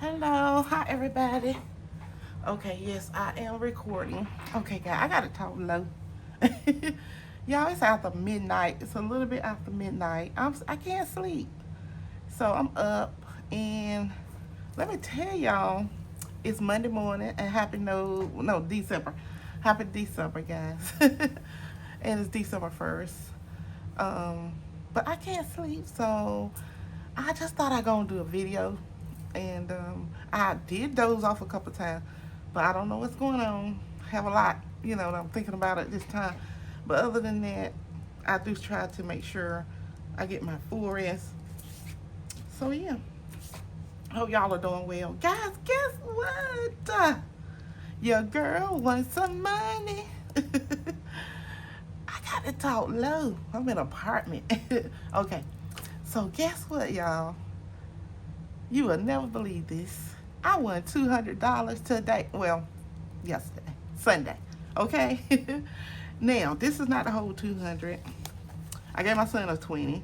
Hello, hi everybody. Okay, yes, I am recording. Okay, guys, I gotta talk low. Y'all, it's after midnight. It's a little bit after midnight. I can't sleep, so I'm up, and let me tell y'all, it's Monday morning, and December, happy December, guys, and it's December 1st. But I can't sleep, so I just thought I'd gonna do a video, and I did doze off a couple times, but I don't know what's going on. I have a lot, that I'm thinking about at this time. But other than that, I do try to make sure I get my full rest. So yeah, hope y'all are doing well, guys. Guess what? Your girl wants some money. I got to talk low. I'm in an apartment. Okay, so guess what, y'all? You will never believe this. I won $200 today. Well, yesterday, Sunday. Okay. Now, this is not the whole 200. I gave my son a 20,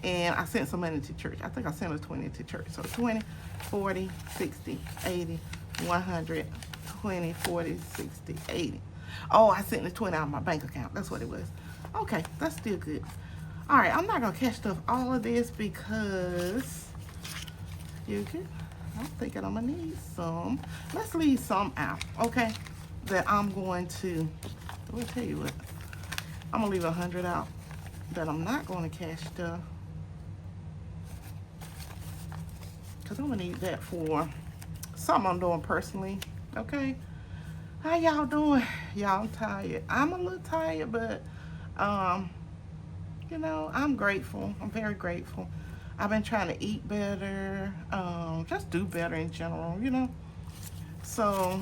and I sent some money to church. I think I sent a 20 to church. So 20, 40, 60, 80, 100, 20, 40, 60, 80. Oh, I sent the 20 out of my bank account. That's what it was. Okay, that's still good. All right, I'm not going to catch stuff all of this because I'm thinking I'm going to need some. Let's leave some out, okay? That I'm going to, let me tell you what. I'm going to leave 100 out that I'm not going to cash stuff. Because I'm going to need that for something I'm doing personally, okay? How y'all doing? Y'all, I'm tired. I'm a little tired, but, I'm grateful. I'm very grateful. I've been trying to eat better, just do better in general, So,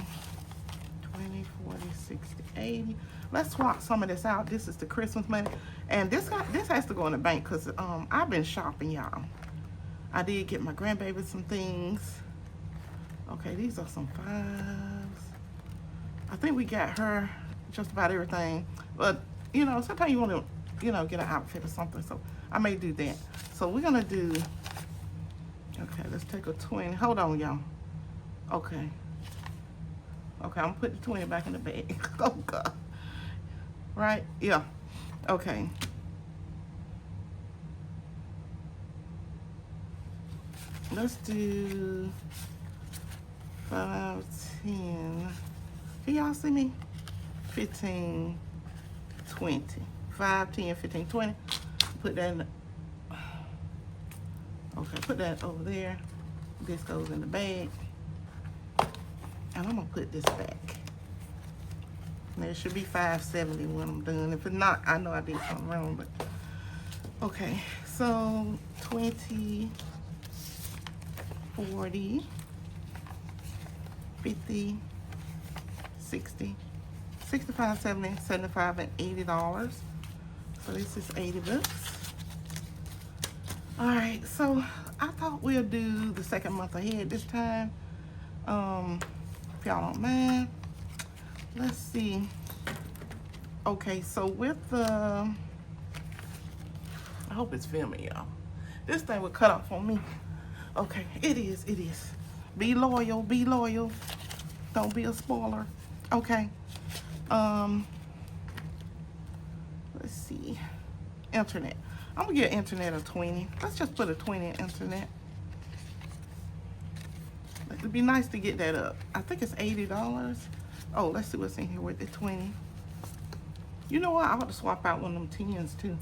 20, 40, 60, 80. Let's swap some of this out. This is the Christmas money. And this has to go in the bank because I've been shopping, y'all. I did get my grandbaby some things. Okay, these are some fives. I think we got her just about everything. But, sometimes you want to, get an outfit or something. So I may do that. So we're going to do, okay, let's take a 20. Hold on, y'all. Okay. Okay, I'm going to put the 20 back in the bag. Oh, God. Right? Yeah. Okay. Let's do 5, 10. Can y'all see me? 15, 20. 5, 10, 15, 20. Put that in the, okay, put that over there. This goes in the bag. And I'm gonna put this back. Now it should be 570 when I'm done. If it's not, I know I did something wrong, but okay. So 20, 40, 50, 60, 65, 70, 75, and $80. So this is 80 bucks. All right, so I thought we'll do the second month ahead this time. If y'all don't mind. Let's see. Okay, so with the, I hope it's filming, y'all. This thing would cut off on me. Okay, it is. Be loyal, be loyal. Don't be a spoiler. Okay. Let's see. Internet. I'm gonna get internet a 20. Let's just put a 20 in internet. It'd be nice to get that up. I think it's $80. Oh, let's see what's in here with the 20. You know what? I ought to swap out one of them 10s too.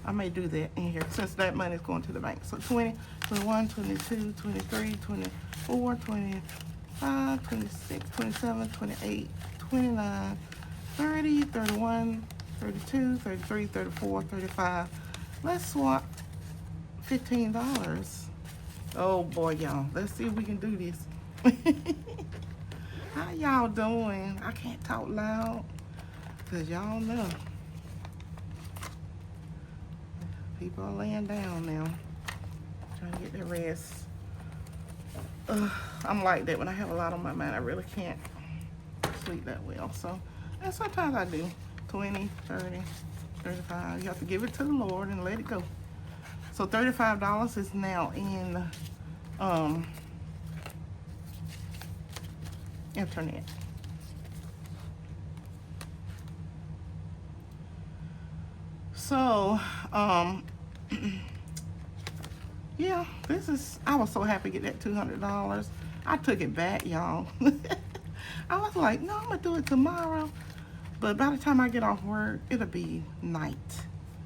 I may do that in here since that money is going to the bank. So 20, 21, 22, 23, 24, 25, 26, 27, 28, 29, 30, 31, 32, 33, 34, 35. Let's swap $15. Oh boy, y'all. Let's see if we can do this. How y'all doing? I can't talk loud because y'all know. People are laying down now. Trying to get their rest. I'm like that when I have a lot on my mind. I really can't sleep that well. So, and sometimes I do. 20, 30, 35. You have to give it to the Lord and let it go. So $35 is now in internet. So, yeah, I was so happy to get that $200. I took it back, y'all. I was like, no, I'm gonna do it tomorrow. But by the time I get off work, it'll be night,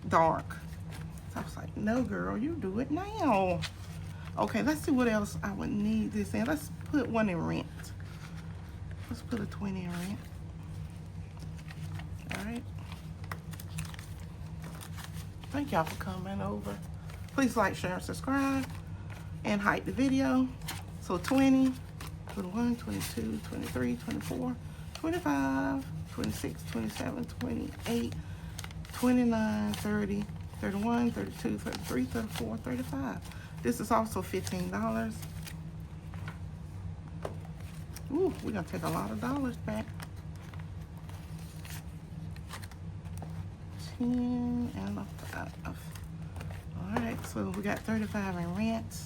dark. So I was like, no, girl, you do it now. Okay, let's see what else I would need this in. Let's put one in rent. Let's put a 20 in rent. All right. Thank y'all for coming over. Please like, share, and subscribe, and hype the video. So 20, 21, 22, 23, 24, 25, 26, 27, 28, 29, 30, 31, 32, 33, 34, 35. This is also $15. Ooh, we're gonna take a lot of dollars back. 10 and a 5. All right, so we got 35 in rent.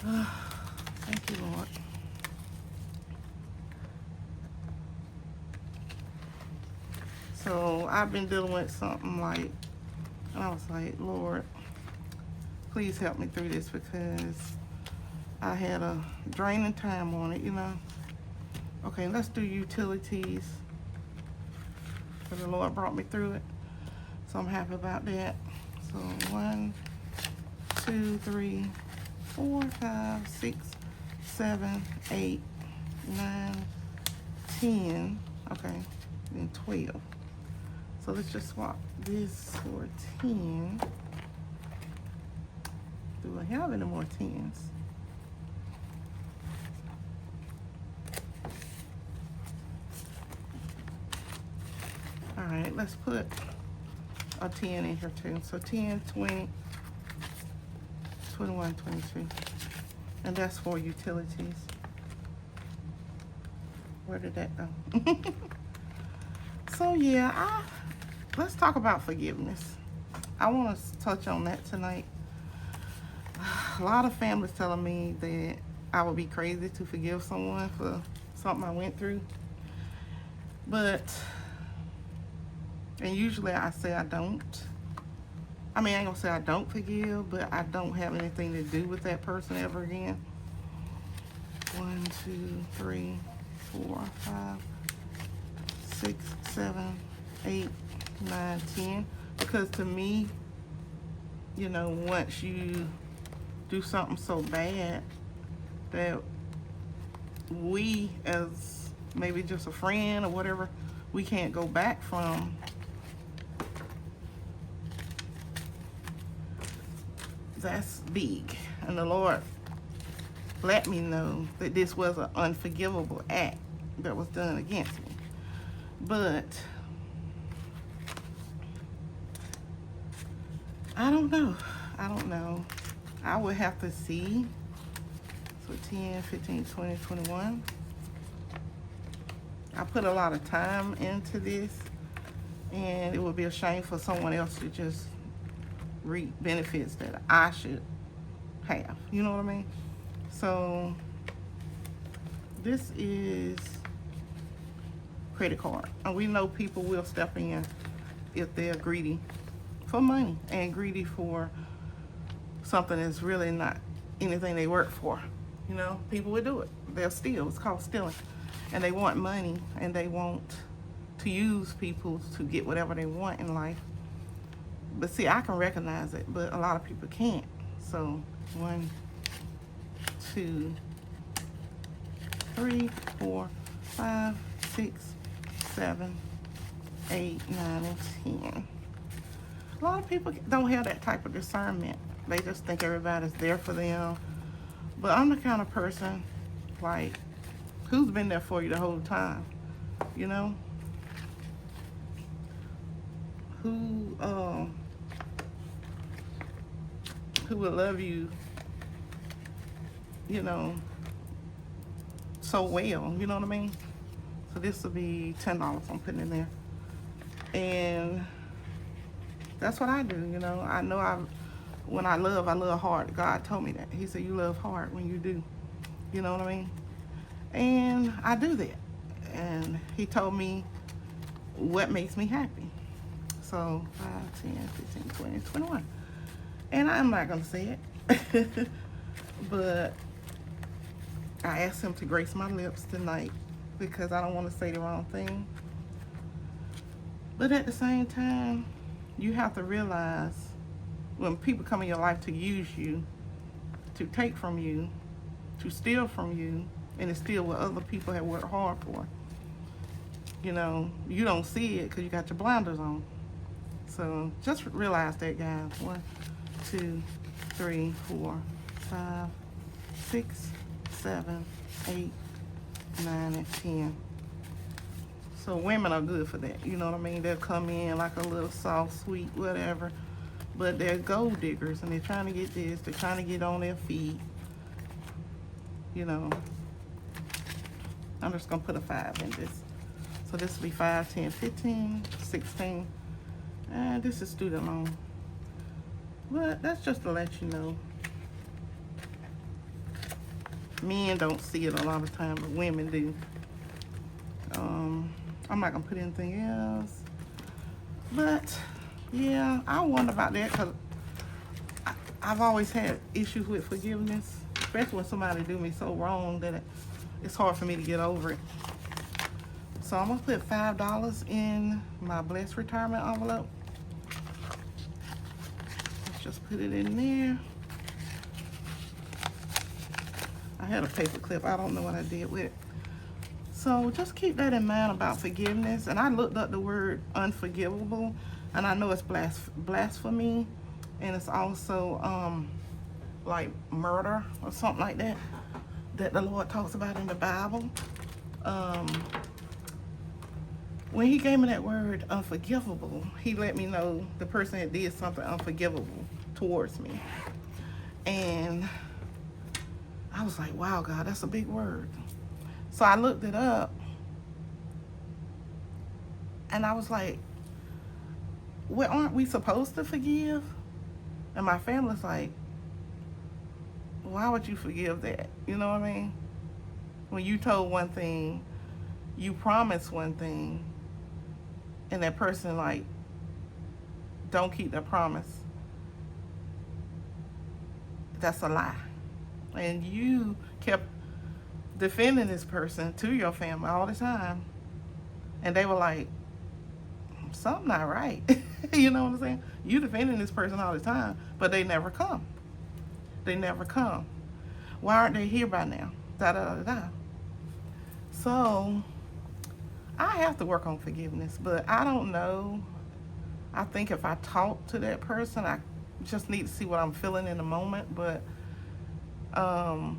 Thank you, Lord. So I've been dealing with something like, and I was like, Lord, please help me through this, because I had a draining time on it, you know. Okay, let's do utilities. So the Lord brought me through it, so I'm happy about that. So 1, 2, 3, 4, 5, 6, 7, 8, 9, 10. Okay, then 12. So let's just swap this for 10. Do I have any more 10s? All right, let's put a 10 in here too. So 10, 20, 21, 22. And that's for utilities. Where did that go? So yeah, let's talk about forgiveness. I want to touch on that tonight. A lot of families telling me that I would be crazy to forgive someone for something I went through. And usually I say I don't. I mean, I ain't gonna say I don't forgive, but I don't have anything to do with that person ever again. 1, 2, 3, 4, 5, 6, 7, 8, 9, 10. Because to me, you know, once you do something so bad that we, as maybe just a friend or whatever, we can't go back from, that's big. And the Lord let me know that this was an unforgivable act that was done against me. But I don't know. I would have to see. So 10, 15, 20, 21. I put a lot of time into this, and it would be a shame for someone else to just reap benefits that I should have. You know what I mean? So this is credit card. And we know people will step in if they're greedy for money and greedy for something that's really not anything they work for. You know, people will do it. They'll steal. It's called stealing. And they want money, and they want to use people to get whatever they want in life. But see, I can recognize it, but a lot of people can't. So 1, 2, 3, 4, 5, 6, 7, 8, 9, and 10. A lot of people don't have that type of discernment. They just think everybody's there for them. But I'm the kind of person, like, who's been there for you the whole time, you know? Who will love you, you know, so well, you know what I mean? So this will be $10 I'm putting in there. And that's what I do, you know. I know when I love hard. God told me that. He said, you love hard when you do. You know what I mean? And I do that. And he told me what makes me happy. So 5, 10, 15, 20, 21. And I'm not going to say it. But I asked him to grace my lips tonight because I don't want to say the wrong thing. But at the same time, you have to realize when people come in your life to use you, to take from you, to steal from you, and to steal what other people have worked hard for. You know, you don't see it because you got your blinders on. So just realize that, guys. 1, 2, 3, 4, 5, 6, 7, 8, 9, and 10. So women are good for that. You know what I mean? They'll come in like a little soft, sweet, whatever. But they're gold diggers and they're trying to get this. They're trying to get on their feet. You know. I'm just going to put a 5 in this. So this will be 5, 10, 15, 16. And this is student loan. But that's just to let you know. Men don't see it a lot of time, but women do. I'm not going to put anything else. But, yeah, I wonder about that because I've always had issues with forgiveness, especially when somebody do me so wrong that it's hard for me to get over it. So I'm going to put $5 in my blessed retirement envelope. Let's just put it in there. I had a paper clip. I don't know what I did with it. So just keep that in mind about forgiveness. And I looked up the word unforgivable, and I know it's blasphemy, and it's also like murder or something like that the Lord talks about in the Bible. When he gave me that word unforgivable, he let me know the person that did something unforgivable towards me. And I was like, wow, God, that's a big word. So I looked it up, and I was like, well, aren't we supposed to forgive? And my family's like, why would you forgive that? You know what I mean? When you told one thing, you promised one thing, and that person, like, don't keep their promise. That's a lie. And you kept defending this person to your family all the time. And they were like, something not right. You know what I'm saying? You defending this person all the time, but they never come. They never come. Why aren't they here by now? Da da da da. So I have to work on forgiveness, but I don't know. I think if I talk to that person, I just need to see what I'm feeling in the moment. But I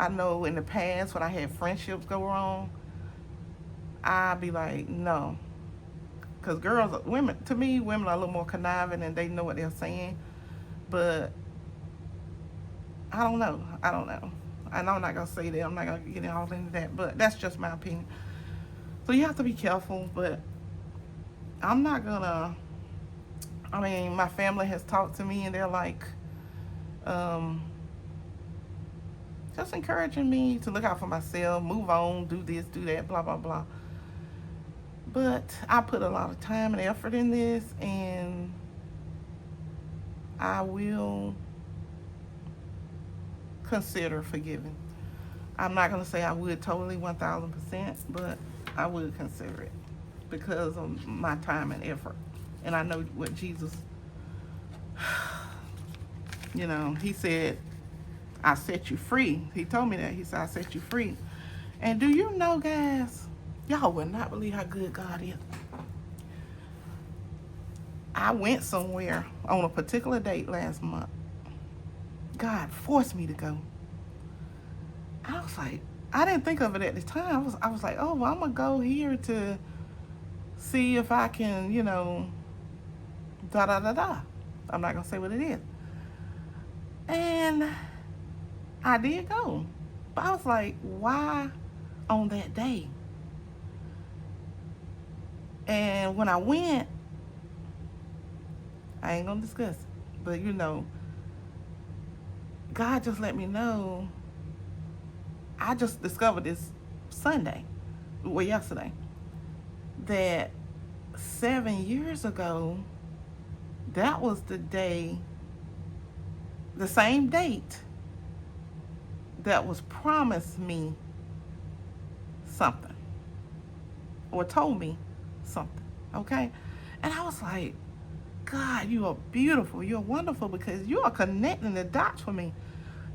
know in the past when I had friendships go wrong, I'd be like, no. Because women are a little more conniving and they know what they're saying. But I don't know. I know I'm not going to say that. I'm not going to get all into that. But that's just my opinion. So you have to be careful. But I'm not going to. I mean, my family has talked to me and they're like, just encouraging me to look out for myself, move on, do this, do that, blah, blah, blah. But I put a lot of time and effort in this, and I will consider forgiving. I'm not going to say I would totally 1,000%, but I would consider it because of my time and effort. And I know what Jesus, you know, he said, I set you free. He told me that. He said, I set you free. And do you know, guys, y'all will not believe how good God is. I went somewhere on a particular date last month. God forced me to go. I was like, I didn't think of it at the time. I was like, oh, well, I'm going to go here to see if I can, you know, da da da da. I'm not going to say what it is. And I did go. But I was like, why on that day? And when I went, I ain't going to discuss it. But, you know, God just let me know I just discovered this yesterday, that 7 years ago, that was the day, the same date that was promised me something or told me something, okay? And I was like, God, you are beautiful, you're wonderful, because you are connecting the dots for me.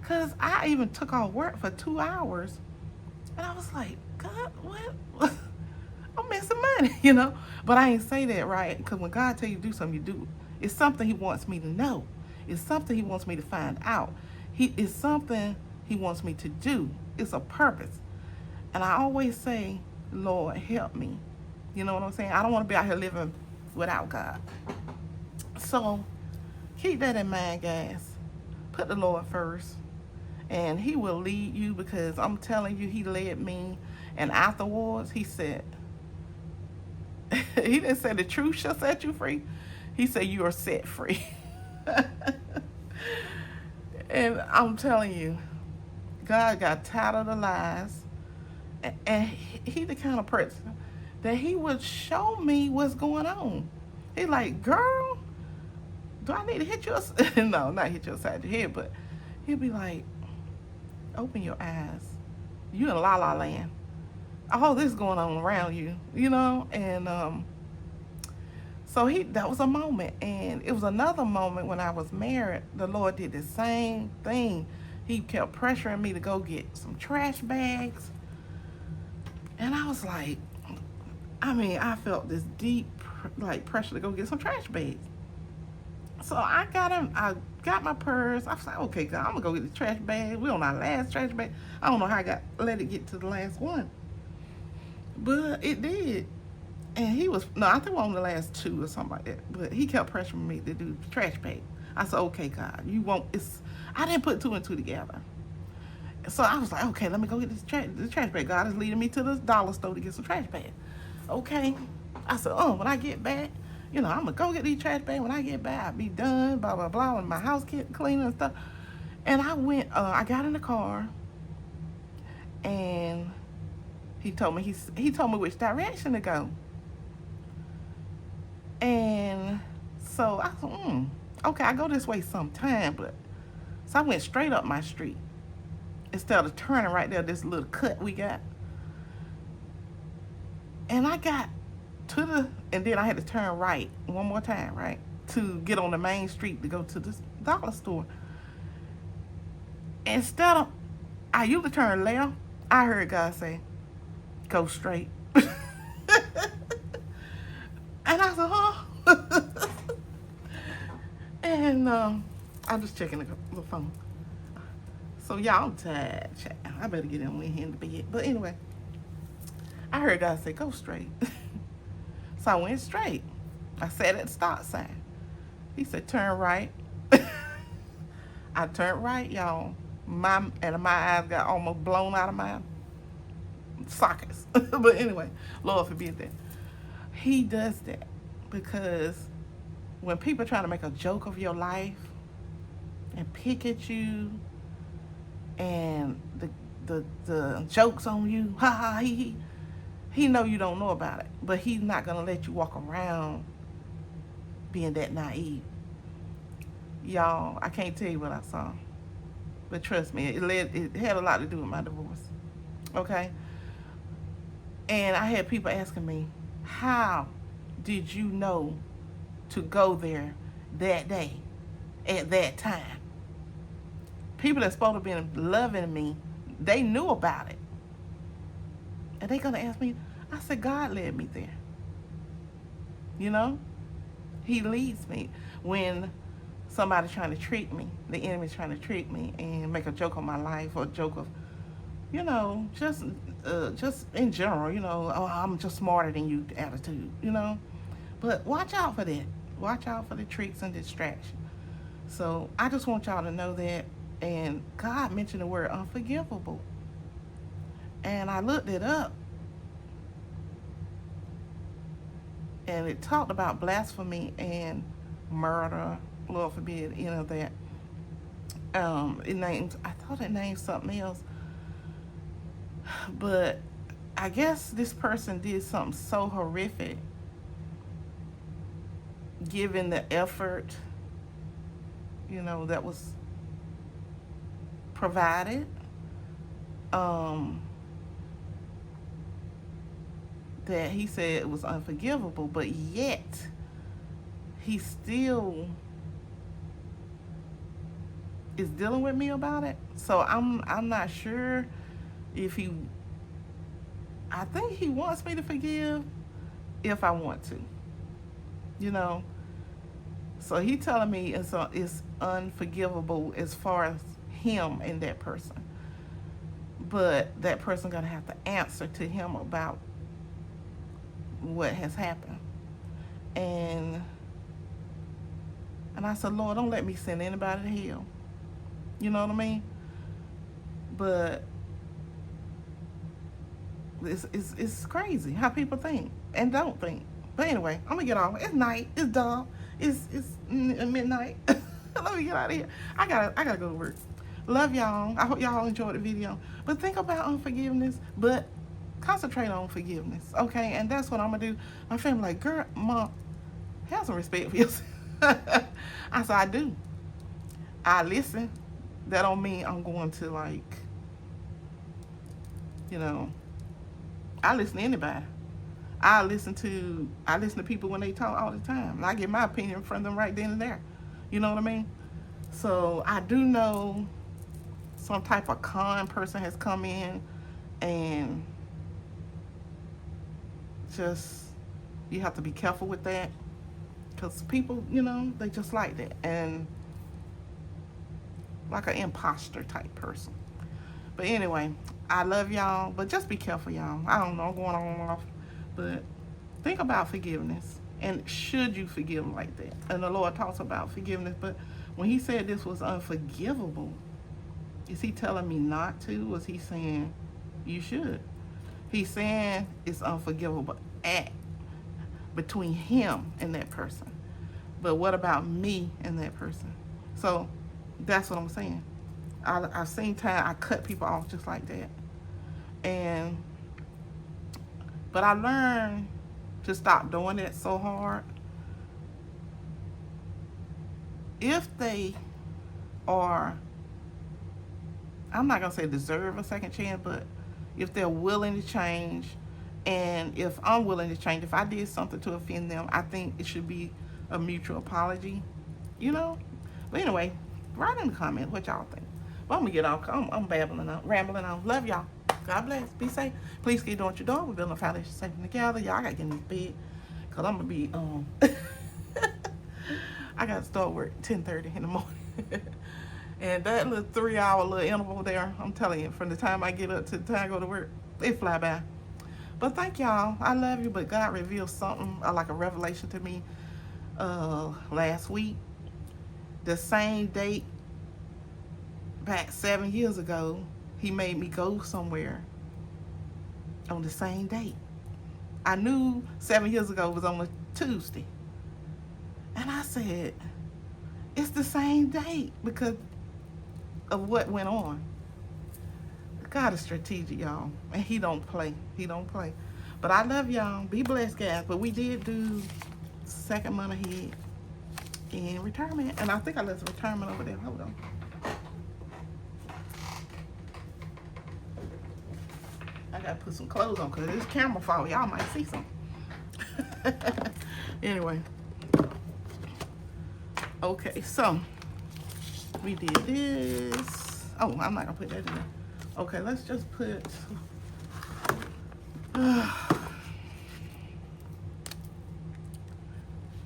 Because I even took off work for 2 hours, and I was like, God, what? I'm missing money, you know? But I ain't say that, right? Because when God tell you to do something, you do it. It's something he wants me to know. It's something he wants me to find out. It's something he wants me to do. It's a purpose. And I always say, Lord, help me. You know what I'm saying? I don't want to be out here living without God. So keep that in mind, guys. Put the Lord first, and he will lead you, because I'm telling you, he led me. And afterwards, he said, he didn't say the truth shall set you free. He said you are set free. And I'm telling you, God got tired of the lies. And he the kind of person that he would show me what's going on. He like, girl, do I need to hit you? No, not hit you upside your head, but he'll be like, open your eyes. You in la la land. All this going on around you, you know? And so that was a moment. And it was another moment when I was married. The Lord did the same thing. He kept pressuring me to go get some trash bags. And I was like, I felt this deep pressure to go get some trash bags. So I got my purse. I was like, okay, God, I'm gonna go get the trash bag. We're on our last trash bag. I don't know how I let it get to the last one, but it did. And I think we're on the last 2 or something like that. But he kept pressuring me to do the trash bag. I said, okay, God, I didn't put 2 and 2 together. So I was like, okay, let me go get the trash bag. God is leading me to the dollar store to get some trash bags. Okay. I said, when I get back, I'm going to go get these trash bags. When I get back, I'll be done, blah, blah, blah, with my house cleaning and stuff. And I went, I got in the car, and he told me which direction to go. And so I said, okay, I go this way sometime, so I went straight up my street instead of turning right there, this little cut we got. And I got and then I had to turn right one more time, right, to get on the main street to go to this dollar store. Instead of, I usually turn left, I heard God say, go straight. And I said, huh? And I'm just checking the phone. So y'all, I'm tired. I better get in here in the bed. But anyway, I heard God say, go straight. So I went straight. I sat at the stop sign. He said, turn right. I turned right, y'all. My eyes got almost blown out of my sockets. But anyway, Lord forbid that. He does that because when people are trying to make a joke of your life and pick at you, and the jokes on you, ha ha, he know you don't know about it, but he's not gonna let you walk around being that naive. Y'all, I can't tell you what I saw, but trust me, it had a lot to do with my divorce. Okay, and I had people asking me, how did you know to go there that day at that time? People that's supposed to be loving me, they knew about it. And they gonna ask me, I said, God led me there. He leads me. When somebody's trying to trick me, the enemy's trying to trick me and make a joke of my life, or a joke of, just in general, oh, I'm just smarter than you attitude, But watch out for that. Watch out for the tricks and distraction. So I just want y'all to know that. And God mentioned the word unforgivable. And I looked it up. And it talked about blasphemy and murder, Lord forbid, that. I thought it named something else. But I guess this person did something so horrific, given the effort, that was provided. That he said it was unforgivable, but yet he still is dealing with me about it. So I'm not sure if I think he wants me to forgive if I want to. So he telling me it's unforgivable as far as him and that person. But that person gonna have to answer to him about what has happened. And I said, Lord, don't let me send anybody to hell. You know what I mean? But it's crazy how people think and don't think. But anyway, I'm gonna get off. It's night. It's dark. It's midnight. Let me get out of here. I gotta go to work. Love y'all. I hope y'all enjoyed the video. But think about unforgiveness. But concentrate on forgiveness, okay? And that's what I'm gonna do. My family like, girl, Mom, have some respect for yourself. I said, I do. I listen. That don't mean I'm going to I listen to anybody. I listen to people when they talk all the time. And I get my opinion from them right then and there. You know what I mean? So I do know some type of con person has come in, and just, you have to be careful with that, because people, they just like that, and like an imposter type person. But anyway, I love y'all, but just be careful, y'all. I don't know, I'm going on and off, but think about forgiveness, and should you forgive them like that? And the Lord talks about forgiveness, but when he said this was unforgivable, is he telling me not to? Was he saying you should? He's saying it's unforgivable act between him and that person. But what about me and that person? So that's what I'm saying. I've seen time I cut people off just like that. But I learned to stop doing it so hard. If they are, I'm not going to say deserve a second chance, but if they're willing to change, and if I'm willing to change, if I did something to offend them, I think it should be a mutual apology, But anyway, write in the comments what y'all think. Well, I'm going to get off. I'm babbling on, rambling on. Love y'all. God bless. Be safe. Please keep doing what you're doing. We're building a foundation safe together. Y'all got to get in this bed, because I'm going to be, I got to start work 10:30 in the morning. And that little 3-hour little interval there, I'm telling you, from the time I get up to the time I go to work, it fly by. But thank y'all. I love you. But God revealed something, like a revelation to me last week. The same date back 7 years ago, he made me go somewhere on the same date. I knew 7 years ago was on a Tuesday. And I said, it's the same date because of what went on. God is strategic, y'all. And he don't play. He don't play. But I love y'all. Be blessed, guys. But we did do second month ahead in retirement. And I think I left retirement over there. Hold on. I gotta put some clothes on because this camera fall. Y'all might see some. Anyway. Okay, so we did this. Oh, I'm not gonna put that in there. Okay, let's just put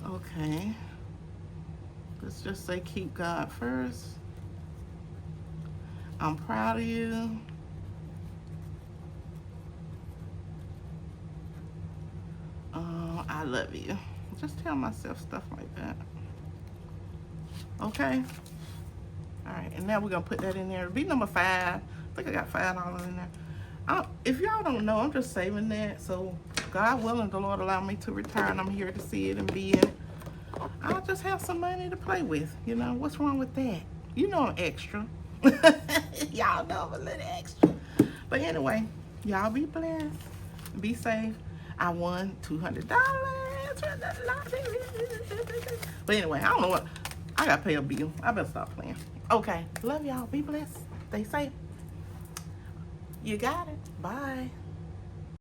okay. Let's just say keep God first. I'm proud of you. I love you. Just tell myself stuff like that. Okay. All right, and now we're gonna put that in there. It'll be number 5. I think I got $5 in there. If y'all don't know, I'm just saving that. So God willing, the Lord allow me to retire, and I'm here to see it and be in it. I'll just have some money to play with. What's wrong with that? I'm extra. Y'all know I'm a little extra. But anyway, Y'all be blessed. Be safe. I won $200. But anyway, I don't know what. I gotta pay a bill. I better stop playing. Okay. Love y'all. Be blessed. Stay safe. You got it. Bye.